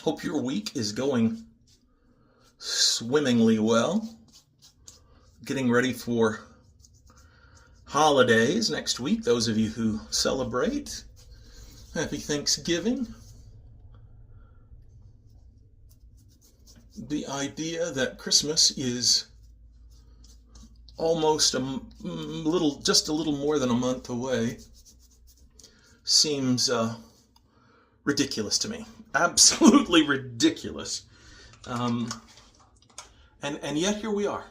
Hope your week is going swimmingly well. Getting ready for holidays next week. Those of you who celebrate, happy Thanksgiving. The idea that Christmas is almost just a little more than a month away seems ridiculous to me. Absolutely ridiculous. And yet here we are.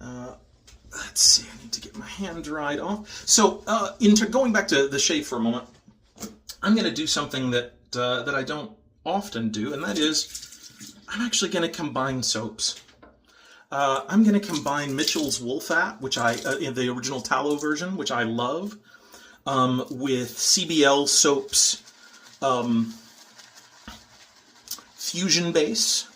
Let's see, I need to get my hand dried off. So, going back to the shave for a moment, I'm going to do something that I don't often do, and that is I'm actually going to combine soaps. I'm going to combine Mitchell's Wool Fat, which in the original Tallow version, which I love, with CBL Soap's Fusion Base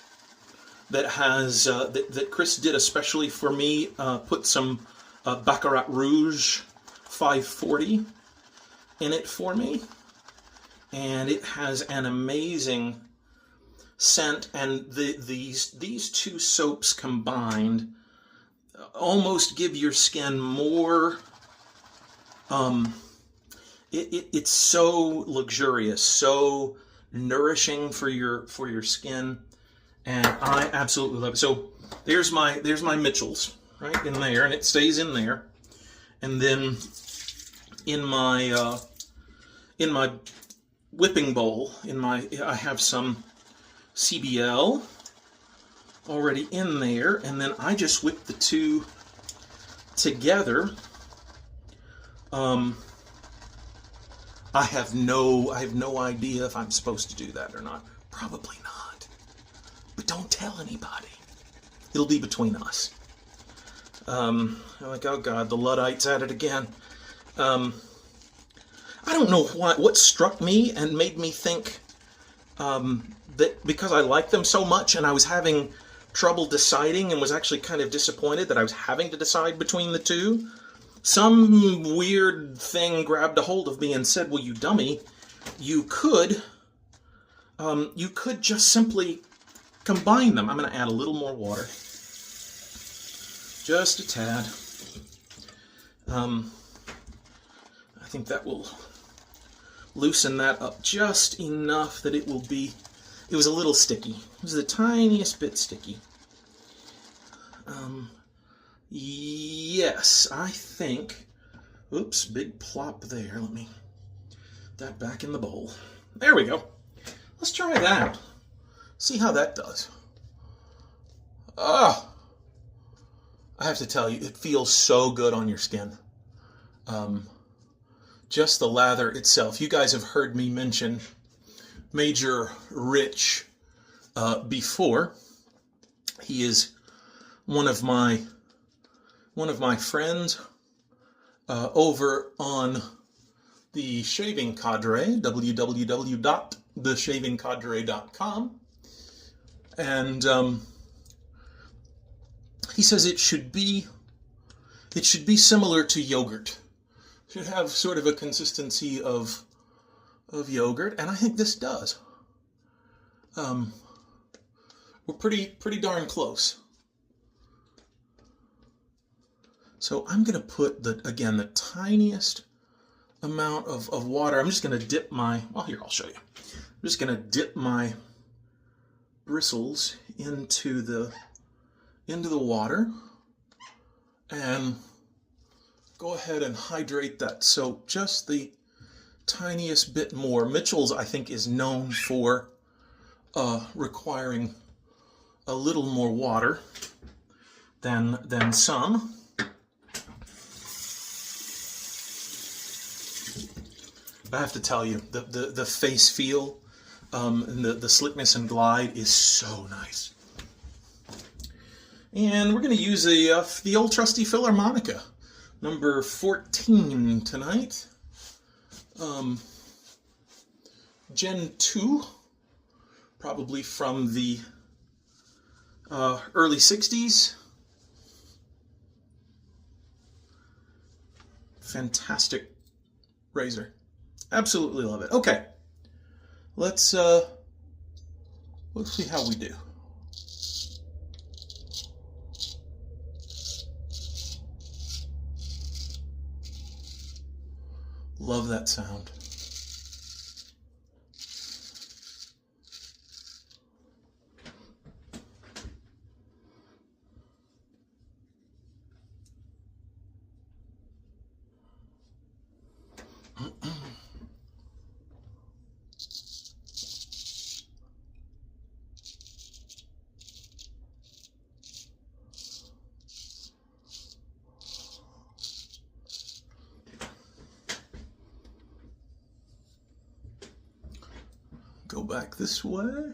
that has that Chris did especially for me. Put some Baccarat Rouge 540 in it for me, and it has an amazing scent. And these two soaps combined almost give your skin more. It's so luxurious, so nourishing for your skin, and I absolutely love it. So there's my Mitchell's right in there, and it stays in there. And then in my whipping bowl, I have some CBL already in there, and then I just whip the two together. I have no idea if I'm supposed to do that or not. Probably not. But don't tell anybody. It'll be between us. Like, oh God, the Luddites at it again. I don't know what struck me and made me think that because I like them so much and I was having trouble deciding and was actually kind of disappointed that I was having to decide between the two, some weird thing grabbed a hold of me and said, well, you dummy, you could just simply combine them. I'm going to add a little more water. Just a tad. I think that will loosen that up just enough that it was a little sticky. It was the tiniest bit sticky. Yes, I think, oops, big plop there. Let me put that back in the bowl. There we go. Let's try that. See how that does. I have to tell you, it feels so good on your skin. Just the lather itself. You guys have heard me mention Major Rich before. He is one of my friends over on the Shaving Cadre, www.theshavingcadre.com, and he says it should be similar to yogurt. It should have sort of a consistency of yogurt, and I think this does. We're pretty darn close. So I'm going to put the tiniest amount of water. I'm just going to dip here, I'll show you. I'm just going to dip my bristles into the water and go ahead and hydrate that soap just the tiniest bit more. Mitchell's, I think, is known for requiring a little more water than some. I have to tell you, the face feel and the slickness and glide is so nice. And we're going to use the old trusty Filarmonica, number 14 tonight. Gen 2, probably from the early 60s. Fantastic razor. Absolutely love it. Okay, let's Let's see how we do. Love that sound. Go back this way.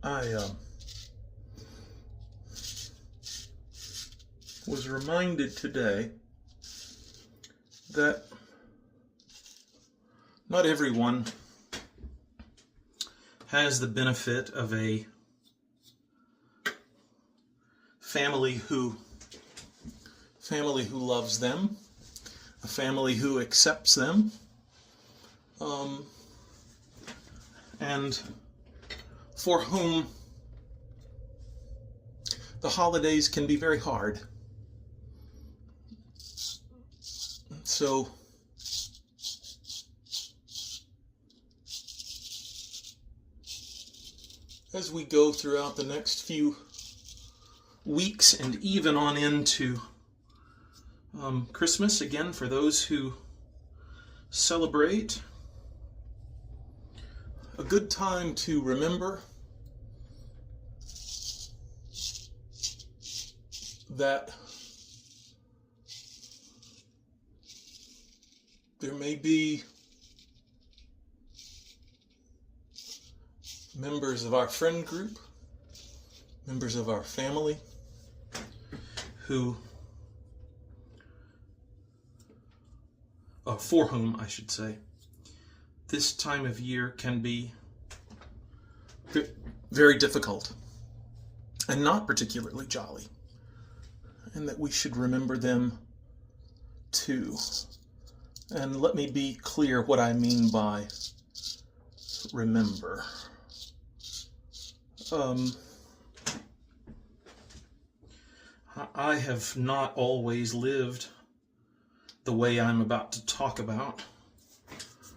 I was reminded today that not everyone has the benefit of a family who loves them, a family who accepts them, and for whom the holidays can be very hard. So as we go throughout the next few weeks and even on into Christmas, again, for those who celebrate, a good time to remember that there may be members of our friend group, members of our family, for whom, I should say, this time of year can be very difficult and not particularly jolly, and that we should remember them too. And let me be clear what I mean by remember. I have not always lived the way I'm about to talk about,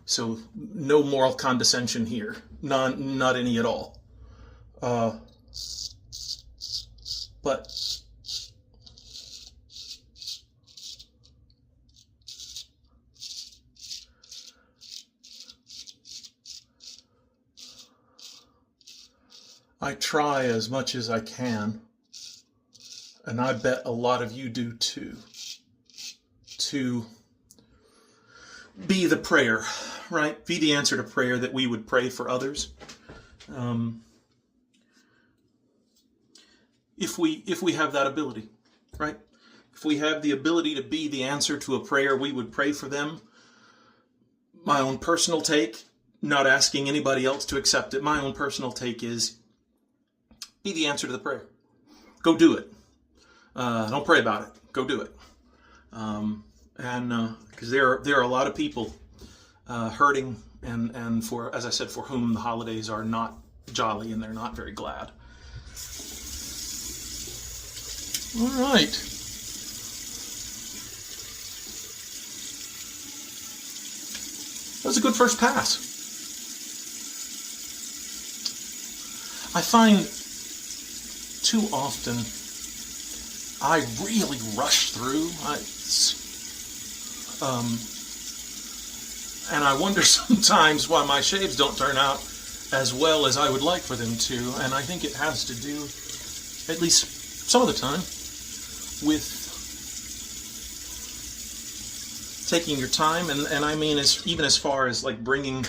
so no moral condescension here, not any at all. But I try as much as I can, and I bet a lot of you do too, to be the prayer, right? Be the answer to prayer that we would pray for others. If we have that ability, right? If we have the ability to be the answer to a prayer, we would pray for them. My own personal take, not asking anybody else to accept it, my own personal take is, be the answer to the prayer. Go do it. Don't pray about it. Go do it. Because there are a lot of people hurting, and for, as I said, for whom the holidays are not jolly and they're not very glad. All right. That was a good first pass. I find too often I really rush through. And I wonder sometimes why my shaves don't turn out as well as I would like for them to. And I think it has to do, at least some of the time, with taking your time. And I mean, even as far as like bringing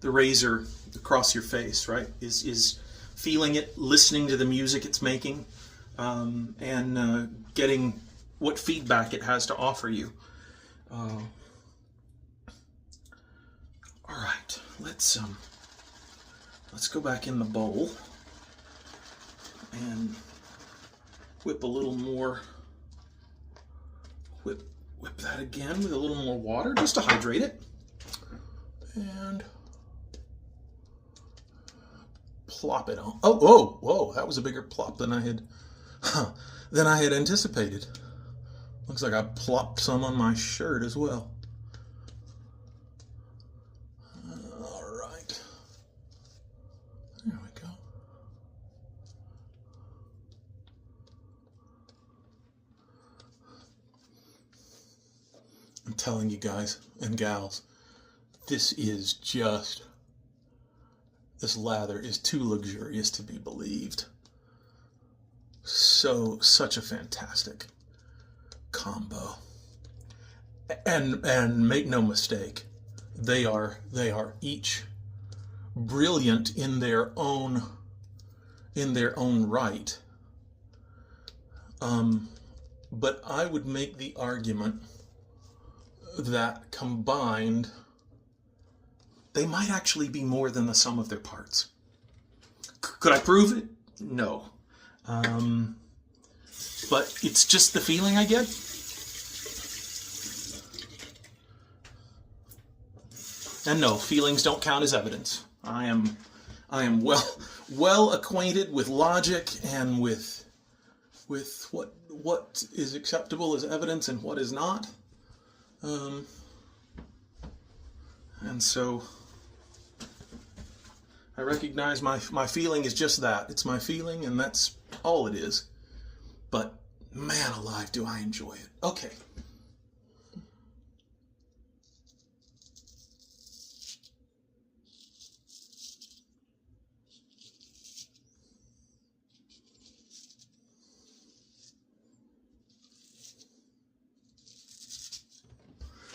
the razor across your face, right? Is feeling it, listening to the music it's making, and getting what feedback it has to offer you. All right, let's go back in the bowl and whip a little more, whip that again with a little more water just to hydrate it. And plop it on. Oh, whoa, whoa, that was a bigger plop than I had anticipated. Looks like I plopped some on my shirt as well. All right. There we go. I'm telling you guys and gals, this lather is too luxurious to be believed. Such a fantastic combo. And make no mistake, they are each brilliant in their own right. But I would make the argument that combined, they might actually be more than the sum of their parts. Could I prove it? No. But it's just the feeling I get. And no, feelings don't count as evidence. I am well acquainted with logic and with what is acceptable as evidence and what is not. And so I recognize my feeling is just that. It's my feeling, and that's all it is. But man alive, do I enjoy it. Okay.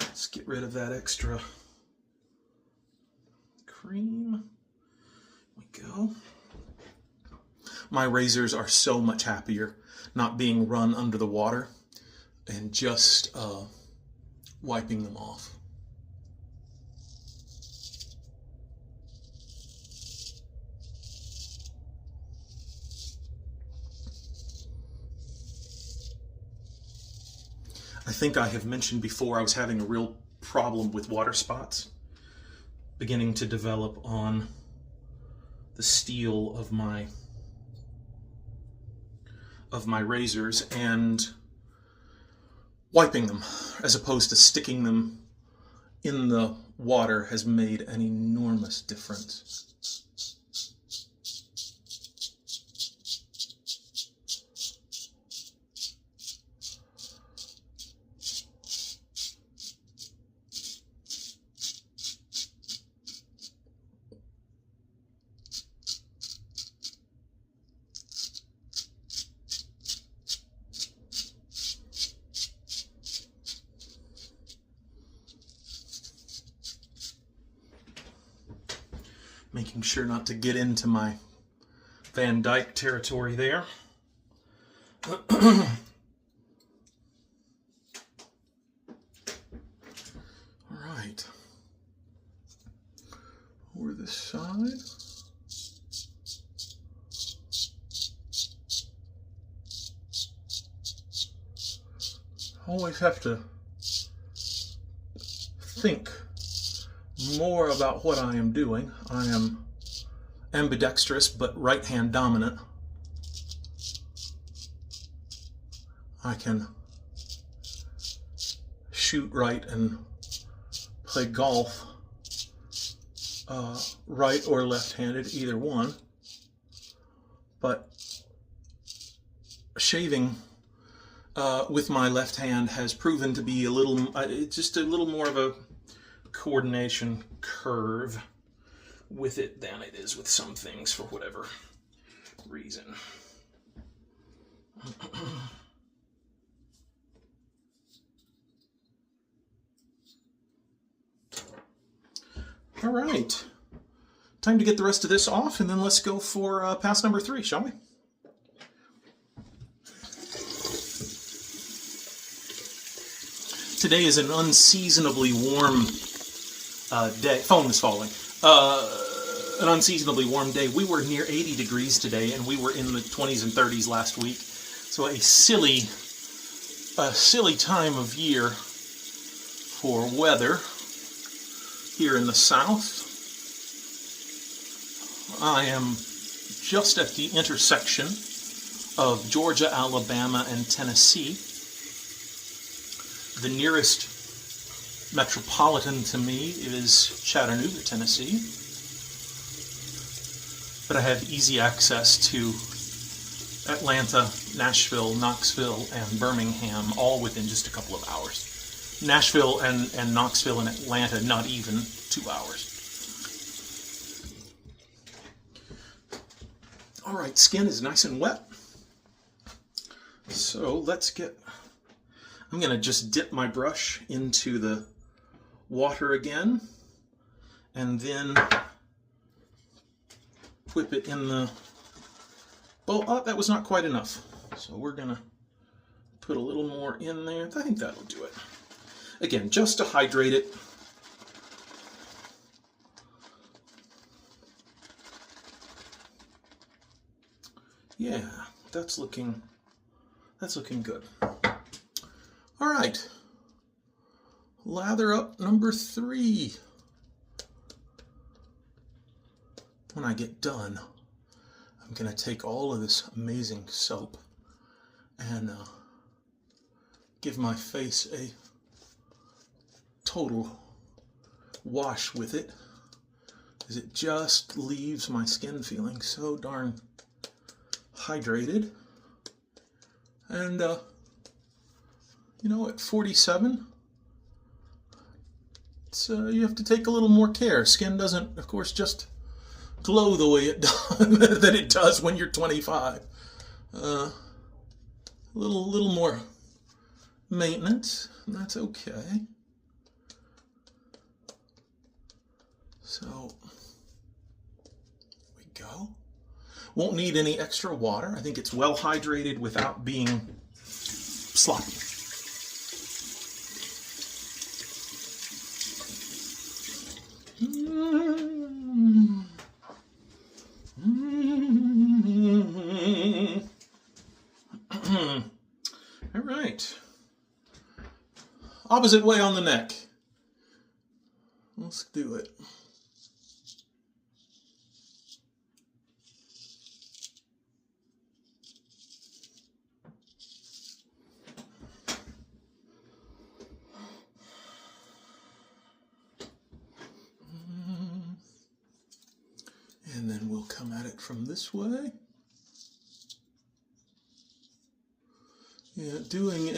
Let's get rid of that extra cream. There we go. My razors are so much happier not being run under the water and just wiping them off. I think I have mentioned before I was having a real problem with water spots beginning to develop on the steel of my razors, and wiping them as opposed to sticking them in the water has made an enormous difference. Making sure not to get into my Van Dyke territory there. All right. Over this side. Always have to think more about what I am doing. I am ambidextrous but right hand dominant. I can shoot right and play golf right or left-handed, either one. But shaving with my left hand has proven to be just a little more of a coordination curve with it than it is with some things for whatever reason. All right, time to get the rest of this off, and then let's go for pass number 3, shall we? Today is an unseasonably warm day. Phone is falling. An unseasonably warm day. We were near 80 degrees today, and we were in the 20s and 30s last week. So a silly time of year for weather here in the South. I am just at the intersection of Georgia, Alabama, and Tennessee. The nearest metropolitan to me is Chattanooga, Tennessee. But I have easy access to Atlanta, Nashville, Knoxville, and Birmingham, all within just a couple of hours. Nashville and Knoxville and Atlanta, not even 2 hours. All right, skin is nice and wet. So I'm going to just dip my brush into the water again, and then whip it in the bowl. Oh, that was not quite enough. So we're going to put a little more in there. I think that'll do it. Again, just to hydrate it. Yeah, that's looking good. All right. Lather up number 3. When I get done, I'm going to take all of this amazing soap and give my face a total wash with it, because it just leaves my skin feeling so darn hydrated. And you know, at 47, you have to take a little more care. Skin doesn't, of course, just glow the way it does that it does when you're 25. A little more maintenance, and that's okay. So we go. Won't need any extra water. I think it's well hydrated without being sloppy. All right. Opposite way on the neck. Let's do it. And then we'll come at it from this way. Yeah, doing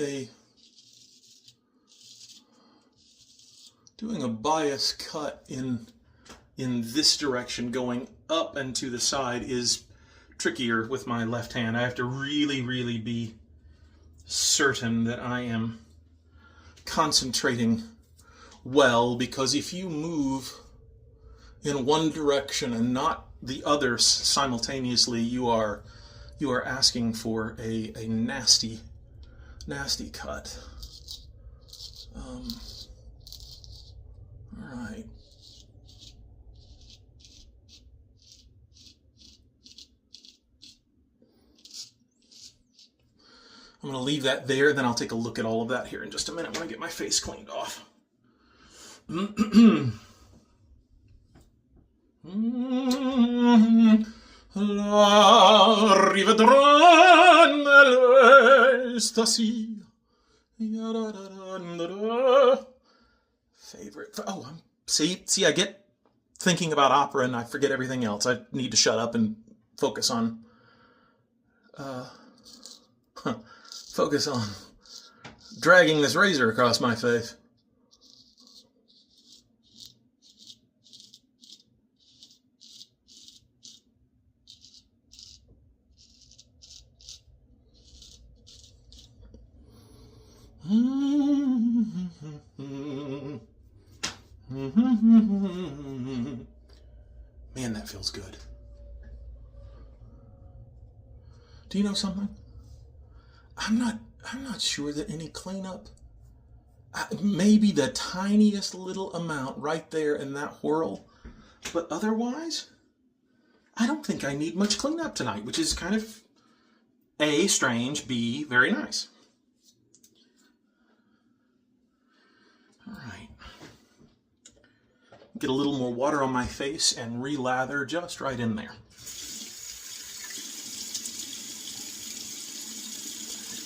a bias cut in this direction, going up and to the side, is trickier with my left hand. I have to really be certain that I am concentrating well, because if you move in one direction and not the other simultaneously, you are asking for a nasty cut. All right. I'm going to leave that there, then I'll take a look at all of that here in just a minute when I get my face cleaned off. La rivedrò stasera. Favorite. Oh, see, I get thinking about opera and I forget everything else. I need to shut up and focus on dragging this razor across my face. Man, that feels good. Do you know something? I'm not sure that any cleanup, maybe the tiniest little amount right there in that whirl, but otherwise, I don't think I need much cleanup tonight, which is kind of A, strange, B, very nice. All right. Get a little more water on my face and relather just right in there.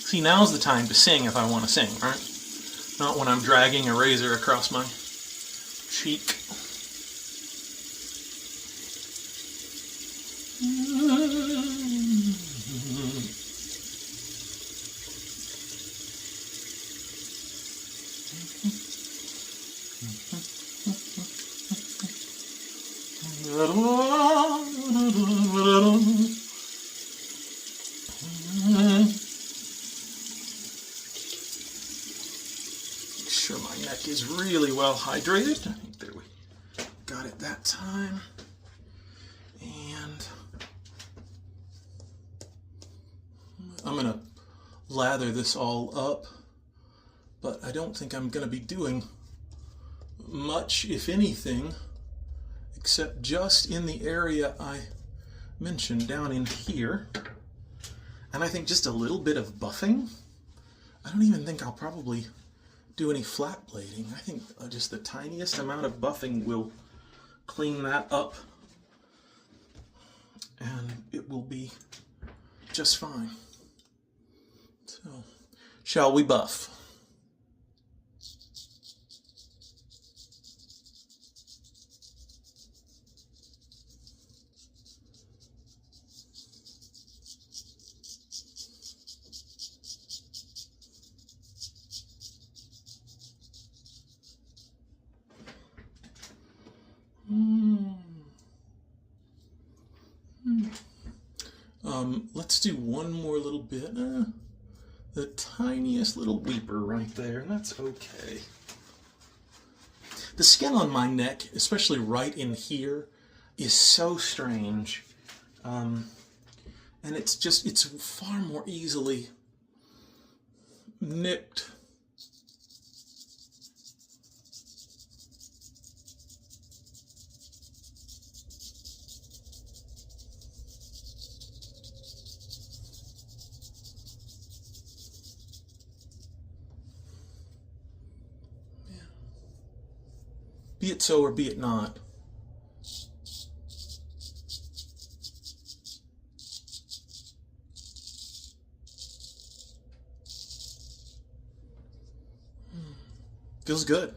See, now's the time to sing if I want to sing, right? Not when I'm dragging a razor across my cheek. Make sure my neck is really well hydrated. I think there we got it that time. And I'm going to lather this all up, but I don't think I'm going to be doing much, if anything, except just in the area I mentioned down in here. And I think just a little bit of buffing. I don't even think I'll probably do any flat blading. I think just the tiniest amount of buffing will clean that up, and it will be just fine. So, shall we buff? Let's do one more little bit. The tiniest little weeper right there, and that's okay. The skin on my neck, especially right in here, is so strange. And it's far more easily nicked. Be it so or be it not. Feels good.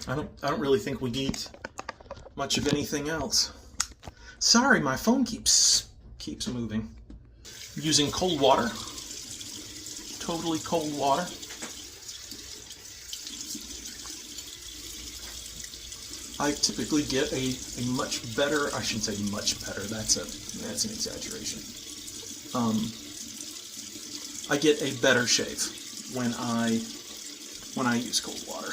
I don't really think we need much of anything else. Sorry, my phone keeps moving. Using cold water. Totally cold water. I typically get a much better, I shouldn't say much better, that's an exaggeration. I get a better shave when I use cold water.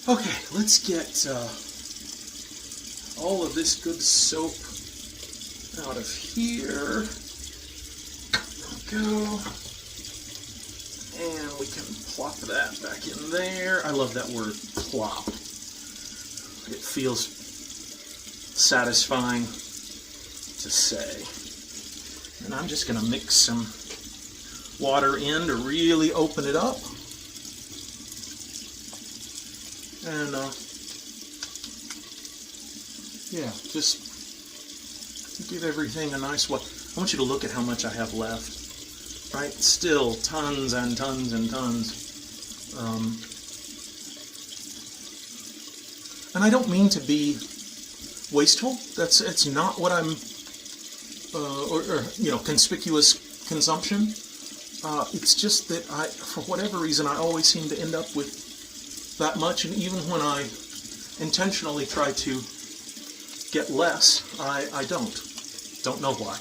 Okay, let's get all of this good soap out of here. Go, and we can plop that back in there. I love that word, plop. It feels satisfying to say. And I'm just going to mix some water in to really open it up. And yeah, just give everything a nice wash. I want you to look at how much I have left. Right, still tons and tons and tons. And I don't mean to be wasteful. It's not what I'm, or conspicuous consumption. It's just that for whatever reason, I always seem to end up with that much, and even when I intentionally try to get less, I don't. Don't know why.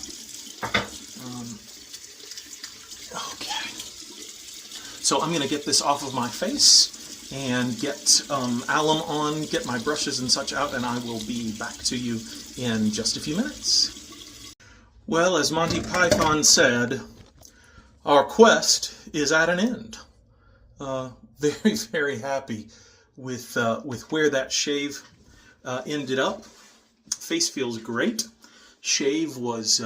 Okay. So I'm going to get this off of my face and get alum on, get my brushes and such out, and I will be back to you in just a few minutes. Well, as Monty Python said, our quest is at an end. Very, very happy with where that shave ended up. Face feels great. Shave was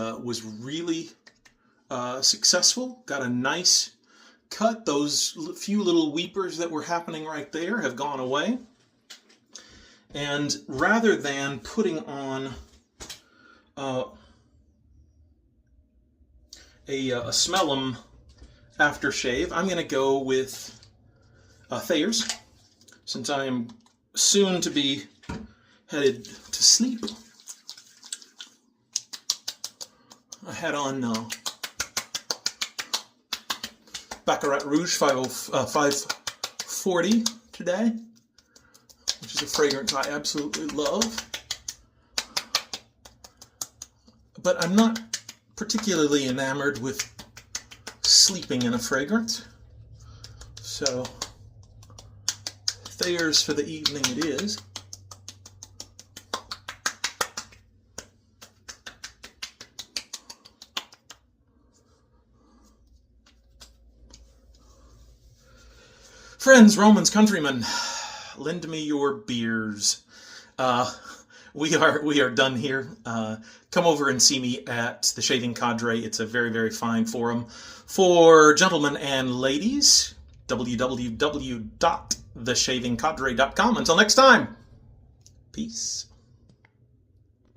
really successful. Got a nice cut. Those few little weepers that were happening right there have gone away. And rather than putting on a Smellum aftershave, I'm going to go with Thayer's, since I am soon to be headed to sleep. I had on Baccarat Rouge 540 today, which is a fragrance I absolutely love. But I'm not particularly enamored with sleeping in a fragrance. So, Thayer's for the evening it is. Friends, Romans, countrymen, lend me your beers. We are done here. Come over and see me at the Shaving Cadre. It's a very, very fine forum for gentlemen and ladies. www.theshavingcadre.com. Until next time, peace.